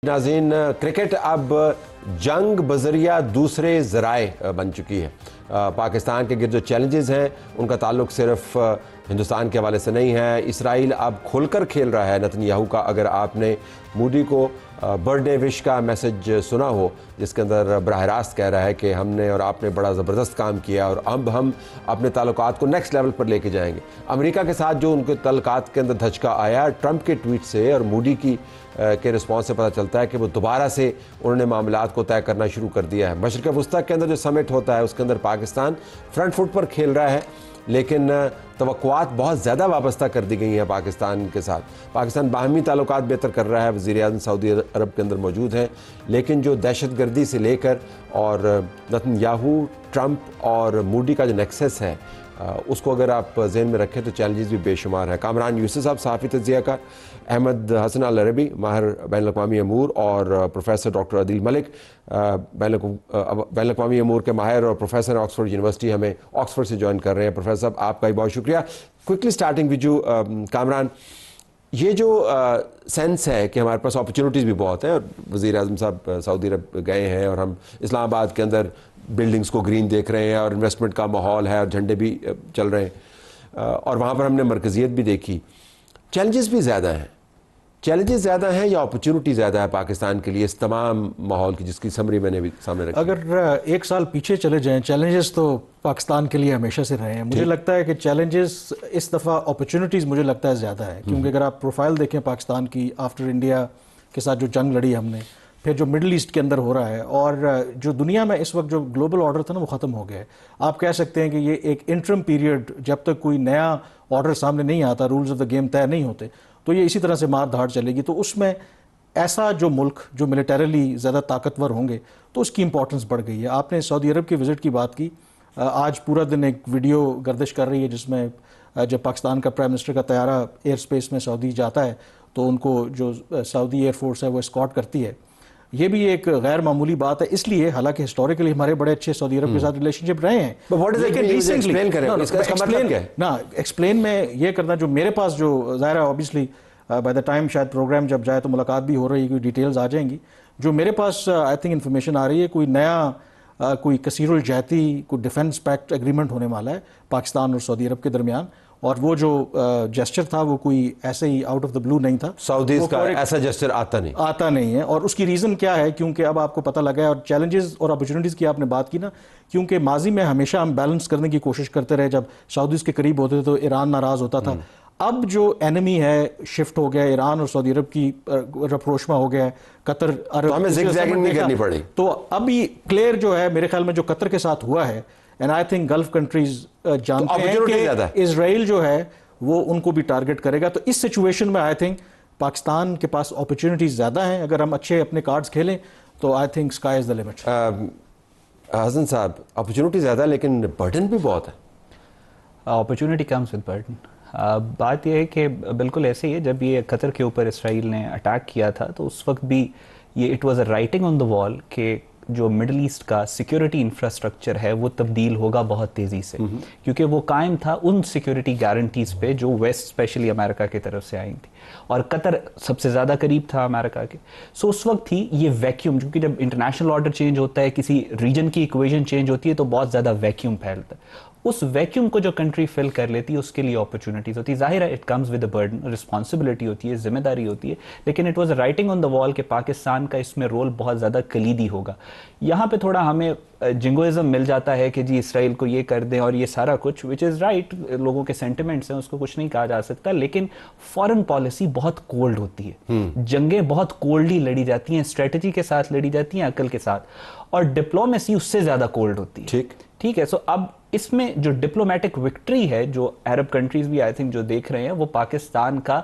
ناظرین، کرکٹ اب جنگ بذریعہ دوسرے ذرائع بن چکی ہے۔ پاکستان کے گرد جو چیلنجز ہیں ان کا تعلق صرف ہندوستان کے حوالے سے نہیں ہے۔ اسرائیل اب کھل کر کھیل رہا ہے نتن یاہو کا۔ اگر آپ نے مودی کو برتھ ڈے وش کا میسج سنا ہو جس کے اندر براہ راست کہہ رہا ہے کہ ہم نے اور آپ نے بڑا زبردست کام کیا اور اب ہم اپنے تعلقات کو نیکسٹ لیول پر لے کے جائیں گے۔ امریکہ کے ساتھ جو ان کے تعلقات کے اندر دھچکا آیا ٹرمپ کے ٹویٹ سے اور مودی کے رسپانس سے پتہ چلتا ہے کہ وہ دوبارہ سے انہوں نے معاملات کو طے کرنا شروع کر دیا ہے۔ مشرق وسطیٰ کے اندر جو سمٹ ہوتا ہے اس کے اندر پاکستان فرنٹ فٹ پر کھیل رہا ہے، لیکن توقعات بہت زیادہ وابستہ کر دی گئی ہیں پاکستان کے ساتھ۔ پاکستان باہمی تعلقات بہتر کر رہا ہے، وزیر اعظم سعودی عرب کے اندر موجود ہیں، لیکن جو دہشت گردی سے لے کر اور نتن یاہو، ٹرمپ اور مودی کا جو نیکسس ہے اس کو اگر آپ ذہن میں رکھیں تو چیلنجز بھی بے شمار ہیں۔ کامران یوسف صاحب صحافی تجزیہ کار، احمد حسن العربی ماہر بین الاقوامی امور اور پروفیسر ڈاکٹر عدیل ملک بین الاقوامی امور کے ماہر اور پروفیسر آکسفورڈ یونیورسٹی ہمیں آکسفورڈ سے جوائن کر رہے ہیں۔ پروفیسر صاحب آپ کا بھی بہت شکریہ۔ Quickly starting with you Kamran, یہ جو سینس ہے کہ ہمارے پاس اپرچونٹیز بھی بہت ہیں اور وزیر اعظم صاحب سعودی عرب گئے ہیں اور ہم اسلام آباد کے اندر بلڈنگز کو گرین دیکھ رہے ہیں اور انویسٹمنٹ کا ماحول ہے اور جھنڈے بھی چل رہے ہیں اور وہاں پر ہم نے مرکزیت بھی دیکھی۔ چیلنجز بھی زیادہ ہیں، چیلنجز زیادہ ہیں یا اپرچونٹی زیادہ ہے پاکستان کے لیے اس تمام ماحول کی جس کی سمری میں نے بھی سامنے رکھی؟ اگر ایک سال پیچھے چلے جائیں، چیلنجز تو پاکستان کے لیے ہمیشہ سے رہے ہیں۔ مجھے لگتا ہے کہ چیلنجز اس دفعہ اپرچونٹیز مجھے لگتا ہے زیادہ ہے، کیونکہ اگر آپ پروفائل دیکھیں پاکستان کی آفٹر انڈیا کے ساتھ جو جنگ لڑی ہم نے، پھر جو مڈل ایسٹ کے اندر ہو رہا ہے اور جو دنیا میں اس وقت جو گلوبل آرڈر تھا نا وہ ختم ہو گیا ہے۔ آپ کہہ سکتے ہیں کہ یہ ایک انٹرم پیریڈ، جب تک کوئی نیا آرڈر سامنے نہیں آتا، رولز آف دا گیم طے نہیں ہوتے، تو یہ اسی طرح سے مار دھاڑ چلے گی۔ تو اس میں ایسا جو ملک جو ملیٹریلی زیادہ طاقتور ہوں گے تو اس کی امپورٹنس بڑھ گئی ہے۔ آپ نے سعودی عرب کی وزٹ کی بات کی، آج پورا دن ایک ویڈیو گردش کر رہی ہے جس میں جب پاکستان کا پرائم منسٹر کا طیارہ ایئر سپیس میں سعودی جاتا ہے تو ان کو جو سعودی ایئر فورس ہے وہ اسکارٹ کرتی ہے۔ یہ بھی ایک غیر معمولی بات ہے، اس لیے حالانکہ ہسٹوریکلی ہمارے بڑے اچھے سعودی عرب کے ساتھ ریلیشن شپ رہے ہیں، ایکسپلین میں یہ کرنا جو میرے پاس جو ظاہر ہے اوبیسلی بائی دا ٹائم شاید پروگرام جب جائے تو ملاقات بھی ہو رہی ہے، کوئی ڈیٹیلز آ جائیں گی۔ جو میرے پاس آئی تھنک انفارمیشن آ رہی ہے، کوئی نیا کوئی کثیر الجہتی کوئی ڈیفنس پیکٹ ایگریمنٹ ہونے والا ہے پاکستان اور سعودی عرب کے درمیان، اور وہ جو جیسچر تھا وہ کوئی ایسے ہی آؤٹ آف دا بلو نہیں تھا، سعودیز کا ایسا جیسچر آتا نہیں ہے۔ اور اس کی ریزن کیا ہے؟ کیونکہ اب آپ کو پتہ لگا ہے، اور چیلنجز اور اپرچونٹیز کی آپ نے بات کی نا، کیونکہ ماضی میں ہمیشہ ہم بیلنس کرنے کی کوشش کرتے رہے، جب سعودیز کے قریب ہوتے تھے تو ایران ناراض ہوتا تھا۔ اب جو اینمی ہے شفٹ ہو گیا، ایران اور سعودی عرب کی رپروشما ہو گیا ہے، قطر عرب، ہمیں زگ زیگنگ نہیں کرنی پڑی۔ تو اب یہ کلیئر جو ہے میرے خیال میں جو قطر کے ساتھ ہوا ہے، and I think golf countries جانتے ہیں کہ اسرائیل جو ہے وہ ان کو بھی ٹارگٹ کرے گا۔ تو اس سچویشن میں آئی تھنک پاکستان کے پاس اپرچونٹیز زیادہ ہیں، اگر ہم اچھے اپنے کارڈز کھیلیں تو I think sky is the limit. Hassan صاحب، اپرچونٹی زیادہ لیکن برڈن بھی بہت ہے۔ Opportunity comes with burden. بات یہ ہے کہ بالکل ایسے ہی ہے، جب یہ قطر کے اوپر اسرائیل نے اٹیک کیا تھا تو اس وقت بھی یہ it was a writing on the wall کہ جو مڈل ایسٹ کا سیکیورٹی انفراسٹرکچر ہے وہ تبدیل ہوگا بہت تیزی سے، کیونکہ وہ قائم تھا ان سیکیورٹی گارنٹیز پہ جو ویسٹ اسپیشلی امریکہ کی طرف سے آئی تھی، اور قطر سب سے زیادہ قریب تھا امریکہ کے۔ سو اس وقت ہی یہ ویکیوم، کیونکہ جب انٹرنیشنل آرڈر چینج ہوتا ہے، کسی ریجن کی ایکویژن چینج ہوتی ہے تو بہت زیادہ ویکیوم پھیلتا ہے۔ اس ویکیوم کو جو کنٹری فل کر لیتی ہے اس کے لیے اپرچونٹیز ہوتی ہے۔ ظاہر ہے it comes with a burden, responsibility ہوتی ہے، ذمہ داری ہوتی ہے، لیکن it was writing on the wall کہ پاکستان کا اس میں رول بہت زیادہ کلیدی ہوگا۔ یہاں پہ تھوڑا ہمیں جنگوازم مل جاتا ہے کہ جی اسرائیل کو یہ کر دیں اور یہ سارا کچھ، وچ از رائٹ، لوگوں کے سینٹیمنٹس ہیں، اس کو کچھ نہیں کہا جا سکتا، لیکن فارن پالیسی بہت کولڈ ہوتی ہے، جنگیں بہت کولڈلی لڑی جاتی ہیں، اسٹریٹجی کے ساتھ لڑی جاتی ہیں، عقل کے ساتھ، اور ڈپلومیسی اس سے زیادہ کولڈ ہوتی ہے۔ ٹھیک ہے، سو اب اس میں جو ڈپلومیٹک وکٹری ہے جو عرب کنٹریز بھی آئی تھنک جو دیکھ رہے ہیں، وہ پاکستان کا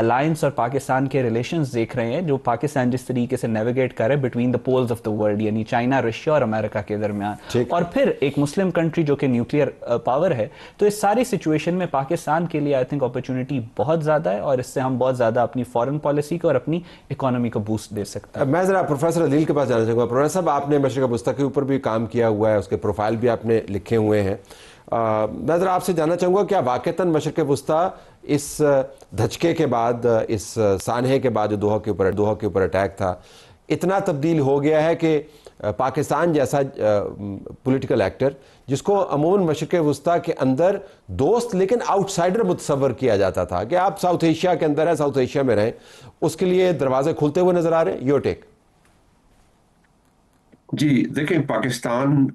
الائنس اور پاکستان کے ریلیشنز دیکھ رہے ہیں، جو پاکستان جس طریقے سے نیویگیٹ کر رہے ہیں between the poles of the world, یعنی چائنا، رشیا اور امریکہ کے درمیان، اور پھر ایک مسلم کنٹری جو کہ نیوکلیئر پاور ہے۔ تو اس ساری سچویشن میں پاکستان کے لیے آئی تھنک اپرچونٹی بہت زیادہ ہے، اور اس سے ہم بہت زیادہ اپنی فارن پالیسی کو اور اپنی اکانومی کو بوسٹ دے سکتے ہیں۔ میں ذرا پروفیسر عدیل کے پاس جانا چاہوں گا۔ پروفیسر صاحب، آپ نے مشرق وسطیٰ کے اوپر بھی کام کیا ہوا ہے، اس کے پروفائل بھی آپ نے لکھے ہوئے ہیں۔ میں ذرا آپ سے جاننا چاہوں گا کیا واقعتاً مشرق وسطیٰ اس دھچکے کے بعد، اس سانحے کے بعد جو دوحہ کے اوپر اٹیک تھا، اتنا تبدیل ہو گیا ہے کہ پاکستان جیسا پولیٹیکل ایکٹر جس کو عموماً مشرق وسطیٰ کے اندر دوست لیکن آؤٹ سائڈر متصور کیا جاتا تھا کہ آپ ساؤتھ ایشیا کے اندر ہیں، ساؤتھ ایشیا میں رہیں، اس کے لیے دروازے کھلتے ہوئے نظر آ رہے ہیں. Your take. جی دیکھیں، پاکستان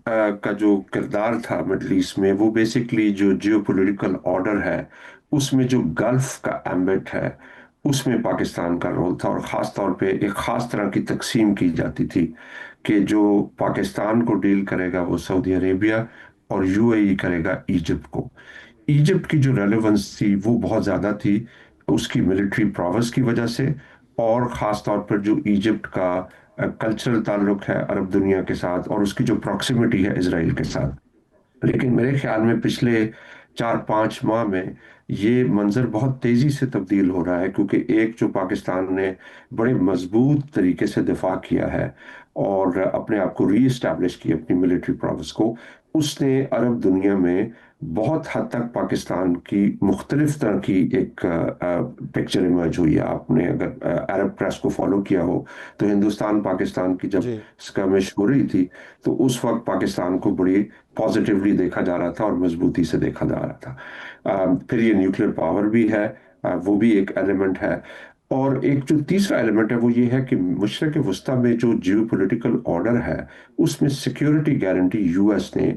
کا جو کردار تھا مڈل ایسٹ میں، وہ بیسکلی جو جیو پولیٹیکل آرڈر ہے اس میں جو گلف کا ایمبٹ ہے اس میں پاکستان کا رول تھا، اور خاص طور پہ ایک خاص طرح کی تقسیم کی جاتی تھی کہ جو پاکستان کو ڈیل کرے گا وہ سعودی عربیہ اور یو اے ای کرے گا ایجپٹ کو. ایجپٹ کی جو ریلیونس تھی وہ بہت زیادہ تھی اس کی ملٹری پراوس کی وجہ سے، اور خاص طور پر جو ایجپٹ کا کلچرل تعلق ہے عرب دنیا کے ساتھ اور اس کی جو پراکسیمیٹی ہے اسرائیل کے ساتھ. لیکن میرے خیال میں پچھلے 4-5 ماہ میں یہ منظر بہت تیزی سے تبدیل ہو رہا ہے، کیونکہ ایک جو پاکستان نے بڑے مضبوط طریقے سے دفاع کیا ہے اور اپنے آپ کو ری اسٹیبلش کیا اپنی ملٹری پراوس کو، اس نے عرب دنیا میں بہت حد تک پاکستان کی مختلف طرح کی ایک پکچر ایمرج ہوئی ہے. آپ نے اگر عرب پریس کو فالو کیا ہو تو ہندوستان پاکستان کی جب اسکرمش ہو رہی تھی تو اس وقت پاکستان کو بڑی پازیٹیولی دیکھا جا رہا تھا اور مضبوطی سے دیکھا جا رہا تھا. پھر یہ نیوکلیر پاور بھی ہے، وہ بھی ایک ایلیمنٹ ہے. اور ایک جو تیسرا ایلیمنٹ ہے وہ یہ ہے کہ مشرق وسطیٰ میں جو جیو پولیٹیکل آرڈر ہے اس میں سیکیورٹی گارنٹی یو ایس نے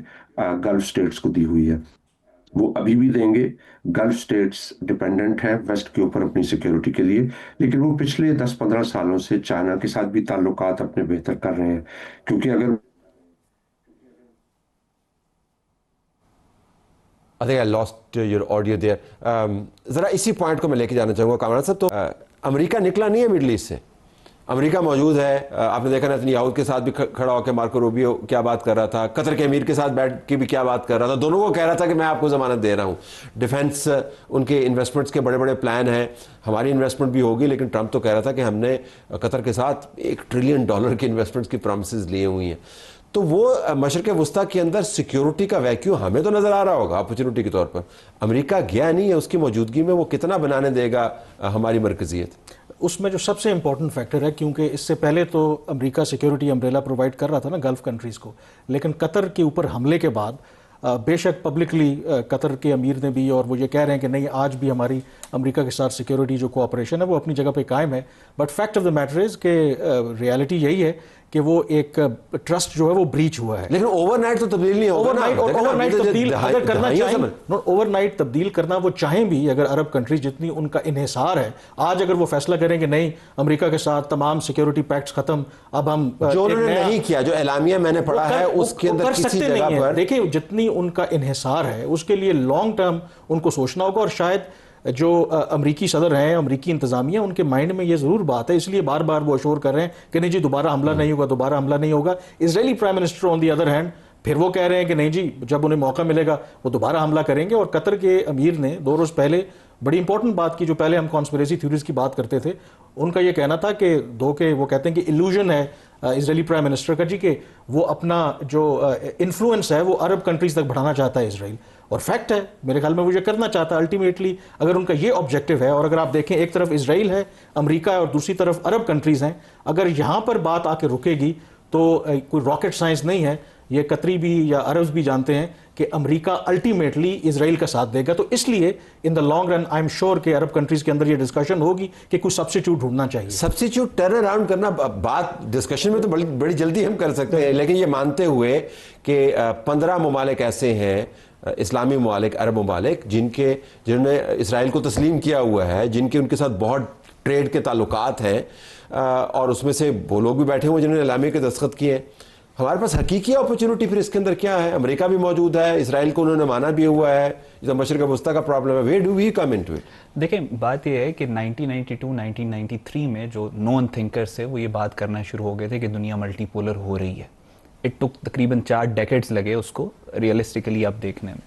گلف سٹیٹس کو دی ہوئی ہے، وہ ابھی بھی دیں گے. گلف سٹیٹس ڈیپینڈنٹ ہیں ویسٹ کے اوپر اپنی سیکیورٹی کے لیے، لیکن وہ پچھلے 10-15 سالوں سے چائنا کے ساتھ بھی تعلقات اپنے بہتر کر رہے ہیں، کیونکہ اگر I think I lost your audio there. ذرا اسی پوائنٹ کو میں لے کے جانا چاہوں گا کامران صاحب. تو امریکہ نکلا نہیں ہے مڈل ایسٹ سے، امریکہ موجود ہے. آپ نے دیکھا نیتن یاہو کے ساتھ بھی کھڑا ہو کے مارکو روبیو کیا بات کر رہا تھا، قطر کے امیر کے ساتھ بیٹھ کے بھی کیا بات کر رہا تھا، دونوں کو کہہ رہا تھا کہ میں آپ کو ضمانت دے رہا ہوں. ڈیفنس ان کے انویسٹمنٹس کے بڑے بڑے پلان ہیں، ہماری انویسٹمنٹ بھی ہوگی، لیکن ٹرمپ تو کہہ رہا تھا کہ ہم نے قطر کے ساتھ $1 ٹریلین کی انویسٹمنٹس کی پرومسز لیے ہوئی ہیں. تو وہ مشرق وسطیٰ کے اندر سیکیورٹی کا ویکیوم ہمیں تو نظر آ رہا ہوگا اپرچونٹی کے طور پر، امریکہ گیا نہیں ہے، اس کی موجودگی میں وہ کتنا بنانے دے گا ہماری مرکزیت. اس میں جو سب سے امپورٹنٹ فیکٹر ہے، کیونکہ اس سے پہلے تو امریکہ سیکیورٹی امبریلا پرووائڈ کر رہا تھا نا گلف کنٹریز کو، لیکن قطر کے اوپر حملے کے بعد بے شک پبلکلی قطر کے امیر نے بھی، اور وہ یہ کہہ رہے ہیں کہ نہیں آج بھی ہماری امریکہ کے ساتھ سیکیورٹی جو کوآپریشن ہے وہ اپنی جگہ پہ قائم ہے. But fact of the matter is کہ ریالٹی یہی ہے کہ وہ ایک ٹرسٹ جو ہے وہ بریچ ہوا ہے. لیکن اوور نائٹ تو تبدیل نہیں ہوگا. اوور نائٹ تبدیل اگر کرنا چاہیں، اوور نائٹ تبدیل کرنا وہ چاہیں بھی، اگر عرب کنٹریز جتنی ان کا انحصار ہے، آج اگر وہ فیصلہ کریں کہ نہیں امریکہ کے ساتھ تمام سیکیورٹی پیکٹس ختم، اب ہم جو انہوں نے نہیں کیا، جو اعلامیہ میں نے پڑھا ہے اس کے اندر کسی جگہ پر دیکھیں جتنی ان کا انحصار ہے اس کے لیے لانگ ٹرم ان کو سوچنا ہوگا. اور شاید جو امریکی صدر ہیں، امریکی انتظامیہ، ان کے مائنڈ میں یہ ضرور بات ہے، اس لیے بار بار وہ اشور کر رہے ہیں کہ نہیں جی دوبارہ حملہ نہیں ہوگا، دوبارہ حملہ نہیں ہوگا. Israeli prime minister on the other hand پھر وہ کہہ رہے ہیں کہ نہیں جی جب انہیں موقع ملے گا وہ دوبارہ حملہ کریں گے. اور قطر کے امیر نے 2 روز پہلے بڑی امپورٹنٹ بات کی، جو پہلے ہم کانسپریسی تھیوریز کی بات کرتے تھے، ان کا یہ کہنا تھا کہ وہ کہتے ہیں کہ ایلوژن ہے اسرائیلی پرائم منسٹر کا جی کہ وہ اپنا جو انفلوئنس ہے وہ عرب کنٹریز تک بڑھانا چاہتا ہے اسرائیل. اور فیکٹ ہے میرے خیال میں وہ یہ کرنا چاہتا ہے الٹیمیٹلی، اگر ان کا یہ آبجیکٹو ہے. اور اگر آپ دیکھیں ایک طرف اسرائیل ہے، امریکہ ہے، اور دوسری طرف عرب کنٹریز ہیں، اگر یہاں پر بات آ کے رکے گی تو کوئی راکٹ سائنس نہیں ہے. یہ قطری بھی یا عربز بھی جانتے ہیں کہ امریکہ الٹیمیٹلی اسرائیل کا ساتھ دے گا. تو اس لیے in the long run I am sure کہ عرب کنٹریز کے اندر یہ ڈسکشن ہوگی کہ کوئی سبسٹیٹیوٹ ڈھونڈنا چاہیے. سبسٹیٹیوٹ ٹرن اراؤنڈ کرنا بات ڈسکشن میں تو بڑی جلدی ہم کر سکتے ہیں، لیکن یہ مانتے ہوئے کہ 15 ممالک ایسے ہیں، اسلامی ممالک، عرب ممالک، جنہوں نے اسرائیل کو تسلیم کیا ہوا ہے، جن کے ان کے ساتھ بہت ٹریڈ کے تعلقات ہیں، اور اس میں سے وہ لوگ بھی بیٹھے ہوئے جنہوں نے اعلامیہ کے دستخط کیے ہیں. ہمارے پاس حقیقی اپرچونٹی پھر اس کے اندر کیا ہے؟ امریکہ بھی موجود ہے، اسرائیل کو انہوں نے مانا بھی ہوا ہے، جو مشرق وسطیٰ کا پرابلم ہے. Where do we come into it? دیکھیں بات یہ ہے کہ 1992-1993 میں جو نون تھنکرز تھے وہ یہ بات کرنا شروع ہو گئے تھے کہ دنیا ملٹی پولر ہو رہی ہے. اٹ ٹک تقریباً 4 ڈیکیڈز لگے اس کو ریئلسٹکلی آپ دیکھنے میں.